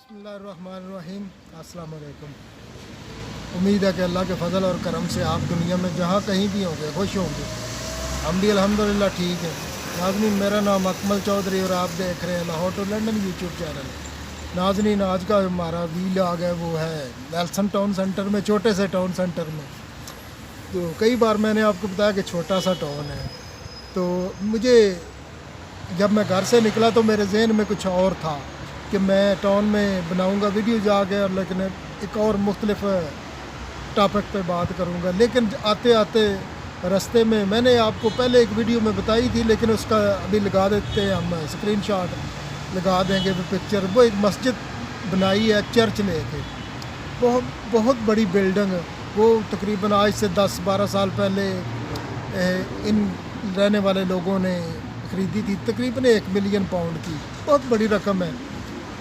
बिस्मिल्लाहिर्रहमानिर्रहीम। अस्सलाम वालेकुम। उम्मीद है कि अल्लाह के फ़ज़ल और करम से आप दुनिया में जहाँ कहीं भी होंगे खुश होंगे। हम भी अल्हम्दुलिल्लाह ठीक है। नाज़रीन, मेरा नाम अकमल चौधरी और आप देख रहे हैं Lahore to London YouTube channel. नाज़रीन, आज का हमारा व्लॉग है वो है नेल्सन टाउन सेंटर में, छोटे से टाउन सेंटर में। तो कई बार मैंने आपको बताया कि छोटा सा टाउन है। तो मुझे जब मैं घर से निकला तो मेरे जहन में कुछ और था कि मैं टाउन में बनाऊंगा वीडियो जाके, और लेकिन एक और मुख्तलिफ टॉपिक पे बात करूंगा। लेकिन आते आते रास्ते में मैंने आपको पहले एक वीडियो में बताई थी, लेकिन उसका अभी लगा देते हैं, हम स्क्रीनशॉट लगा देंगे वो पिक्चर। वो एक मस्जिद बनाई है चर्च लेके, बहुत बहुत बड़ी बिल्डिंग। वो तकरीबन आज से 10-12 साल पहले इन रहने वाले लोगों ने ख़रीदी थी, तकरीबन 1 मिलियन पाउंड की। बहुत बड़ी रकम है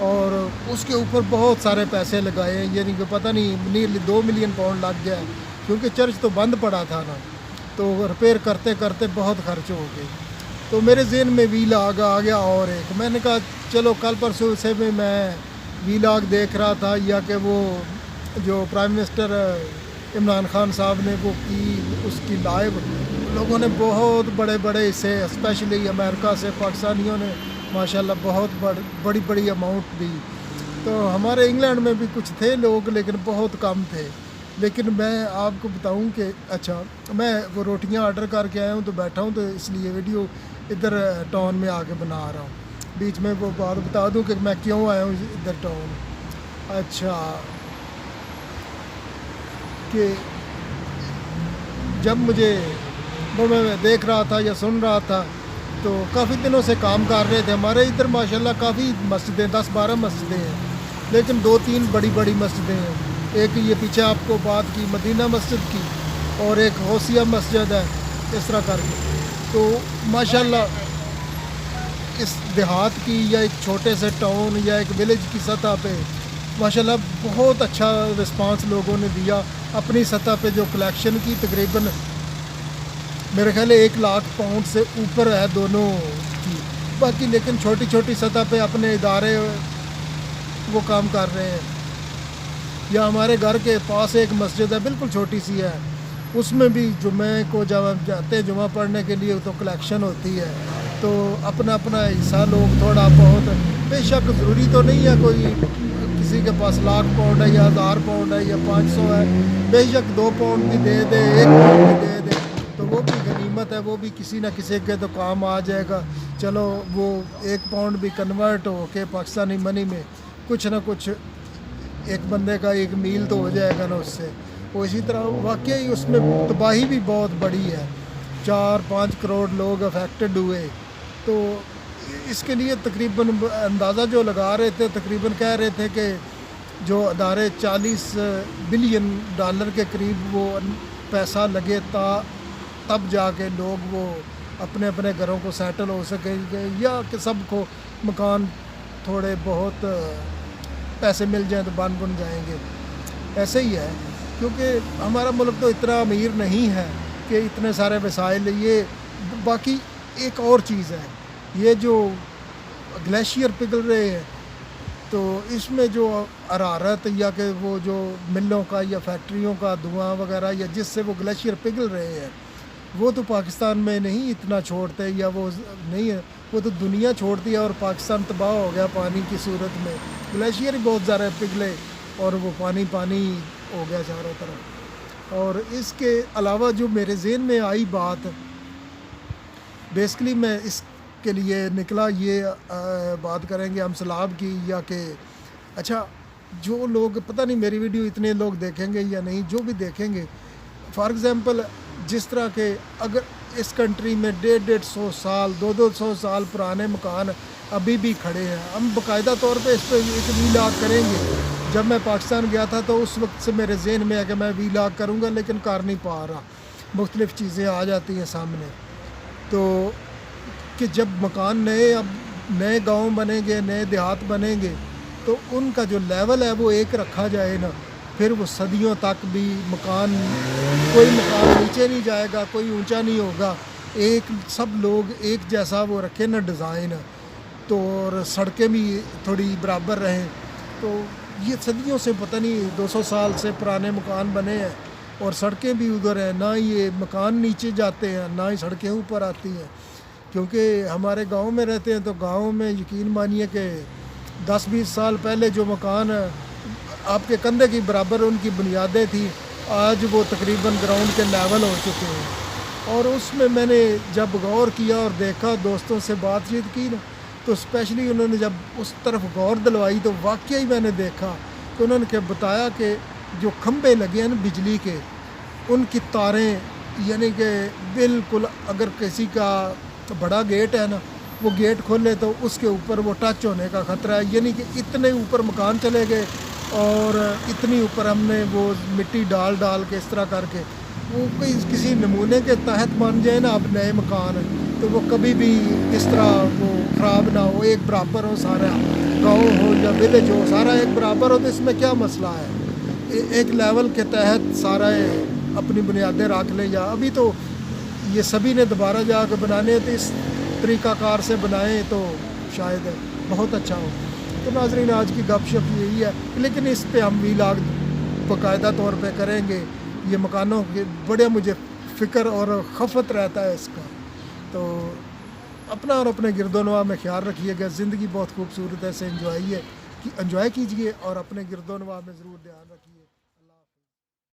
और उसके ऊपर बहुत सारे पैसे लगाए हैं, यानी कि पता नहीं नियरली 2 मिलियन पाउंड लग गया है, क्योंकि चर्च तो बंद पड़ा था ना, तो रिपेयर करते करते बहुत खर्च हो गए। तो मेरे जहन में व्लॉग आ गया और एक मैंने कहा चलो कल परसों से भी मैं व्लॉग देख रहा था, या कि वो जो प्राइम मिनिस्टर इमरान खान साहब ने वो की उसकी लाइव, लोगों ने बहुत बड़े बड़े इसे स्पेशली अमेरिका से पाकिस्तानियों ने माशाल्लाह बहुत बड़ी बड़ी अमाउंट दी। तो हमारे इंग्लैंड में भी कुछ थे लोग, लेकिन बहुत कम थे। लेकिन मैं आपको बताऊं कि अच्छा, मैं वो रोटियां ऑर्डर करके आया हूं तो बैठा हूं, तो इसलिए वीडियो इधर टाउन में आके बना रहा हूं। बीच में वो बात बता दूं कि मैं क्यों आया हूं इधर टाउन। अच्छा, कि जब मुझे वो मैं देख रहा था या सुन रहा था, तो काफ़ी दिनों से काम कर रहे थे। हमारे इधर माशाल्लाह काफ़ी मस्जिदें, 10-12 मस्जिदें हैं, लेकिन 2-3 बड़ी बड़ी मस्जिदें हैं। एक ये पीछे आपको बात की मदीना मस्जिद की, और एक गौसिया मस्जिद है, इस तरह करके। तो माशाल्लाह इस देहात की या एक छोटे से टाउन या एक विलेज की सतह पे माशाल्लाह बहुत अच्छा रिस्पांस लोगों ने दिया। अपनी सतह पे जो कलेक्शन की तकरीबन मेरे ख्याल 1 लाख पाउंड से ऊपर है दोनों की। बाकी लेकिन छोटी छोटी सतह पे अपने इदारे वो काम कर रहे हैं। या हमारे घर के पास एक मस्जिद है, बिल्कुल छोटी सी है, उसमें भी जुमे को जब जाते हैं जुमा पढ़ने के लिए तो कलेक्शन होती है। तो अपना अपना हिस्सा लोग थोड़ा बहुत, बेशक ज़रूरी तो नहीं है कोई किसी के पास लाख पाउंड है या 1000 पाउंड है या 500 है, बेशक 2 पाउंड भी दे दे, 1 पाउंड भी दे दे, तो वो भी गनीमत है, वो भी किसी न किसी के तो काम आ जाएगा। चलो वो 1 पाउंड भी कन्वर्ट हो के पाकिस्तानी मनी में कुछ ना कुछ एक बंदे का एक मील तो हो जाएगा ना उससे। वो इसी तरह वाकई उसमें तबाही भी बहुत बड़ी है, 4-5 करोड़ लोग अफेक्टेड हुए। तो इसके लिए तकरीबन अंदाज़ा जो लगा रहे थे, तकरीबन कह रहे थे कि जो अदारे 40 बिलियन डॉलर के करीब वो पैसा लगे तब जाके लोग वो अपने अपने घरों को सेटल हो सकेंगे, या कि सबको मकान थोड़े बहुत पैसे मिल जाएं तो बन जाएंगे। ऐसे ही है, क्योंकि हमारा मुल्क तो इतना अमीर नहीं है कि इतने सारे वसाइल। ये बाकी एक और चीज़ है, ये जो ग्लेशियर पिघल रहे हैं, तो इसमें जो हरारत या कि वो जो मिलों का या फैक्ट्रियों का धुआं वगैरह, या जिससे वो ग्लेशियर पिघल रहे हैं, वो तो पाकिस्तान में नहीं इतना छोड़ते, या वो नहीं है, वो तो दुनिया छोड़ती है, और पाकिस्तान तबाह हो गया पानी की सूरत में। ग्लेशियर ही बहुत ज़्यादा पिघले और वो पानी हो गया चारों तरफ। और इसके अलावा जो मेरे जहन में आई बात, बेसिकली मैं इसके लिए निकला, ये बात करेंगे हम सैलाब की, या कि अच्छा जो लोग, पता नहीं मेरी वीडियो इतने लोग देखेंगे या नहीं, जो भी देखेंगे, फॉर एग्ज़ाम्पल जिस तरह के अगर इस कंट्री में 150-150 साल 200-200 साल पुराने मकान अभी भी खड़े हैं, हम बाकायदा तौर पे इस पर एक व्लॉग करेंगे। जब मैं पाकिस्तान गया था तो उस वक्त से मेरे जहन में है कि मैं व्लॉग करूँगा, लेकिन कर नहीं पा रहा, मुख्तलिफ़ चीज़ें आ जाती हैं सामने। तो कि जब मकान अब नए गांव बनेंगे, नए देहात बनेंगे, तो उनका जो लेवल है वो एक रखा जाए ना, फिर वो सदियों तक भी कोई मकान नीचे नहीं जाएगा, कोई ऊंचा नहीं होगा, एक सब लोग एक जैसा वो रखें ना डिज़ाइन, तो और सड़कें भी थोड़ी बराबर रहें। تو یہ صدیوں سے پتہ نہیں 200 سال سے پرانے مکان بنے ہیں اور سڑکیں بھی ادھر ہیں، نہ یہ مکان نیچے جاتے ہیں نہ ہی سڑکیں اوپر آتی ہیں، کیونکہ ہمارے گاؤں میں رہتے ہیں تو گاؤں میں یقین مانیے کہ 10-20 سال پہلے جو مکان آپ کے کندھے کی برابر ان کی بنیادیں تھیں، آج وہ تقریباً گراؤنڈ کے لیول ہو چکے ہیں۔ اور اس میں نے جب غور کیا اور دیکھا، دوستوں سے بات چیت کی نا، تو اسپیشلی انہوں نے جب اس طرف غور دلوائی تو واقعی میں نے دیکھا کہ انہوں نے بتایا کہ جو کھمبے لگے ہیں نا بجلی کے، ان کی تاریں یعنی کہ بالکل اگر کسی کا بڑا گیٹ ہے نا، وہ گیٹ کھولے تو اس کے اوپر وہ ٹچ ہونے کا خطرہ ہے، یعنی کہ اتنے اوپر مکان چلے گئے اور اتنی اوپر ہم نے وہ مٹی ڈال کے اس طرح کر کے وہ کسی نمونے کے تحت مان جائے نا اب نئے مکان ہیں تو وہ کبھی بھی اس طرح وہ خراب نہ ہو، ایک برابر ہو، سارا گاؤں ہو یا ولیج ہو سارا ایک برابر ہو، تو اس میں کیا مسئلہ ہے؟ ایک لیول کے تحت سارا اپنی بنیادیں رکھ لے، یا ابھی تو یہ سبھی نے دوبارہ جا کے بنانے تو اس طریقہ کار سے بنائیں تو شاید بہت اچھا ہو۔ تو ناظرین آج کی گپ شپ یہی ہے، لیکن اس پہ ہم ویلاگ باقاعدہ طور پہ کریں گے۔ یہ مکانوں کے بڑے مجھے فکر اور خفت رہتا ہے اس کا، تو اپنا اور اپنے گرد و نواح میں خیال رکھیے گا۔ زندگی بہت خوبصورت ہے، اسے انجوائے کیجئے اور اپنے گرد و نواح میں ضرور دھیان رکھیے۔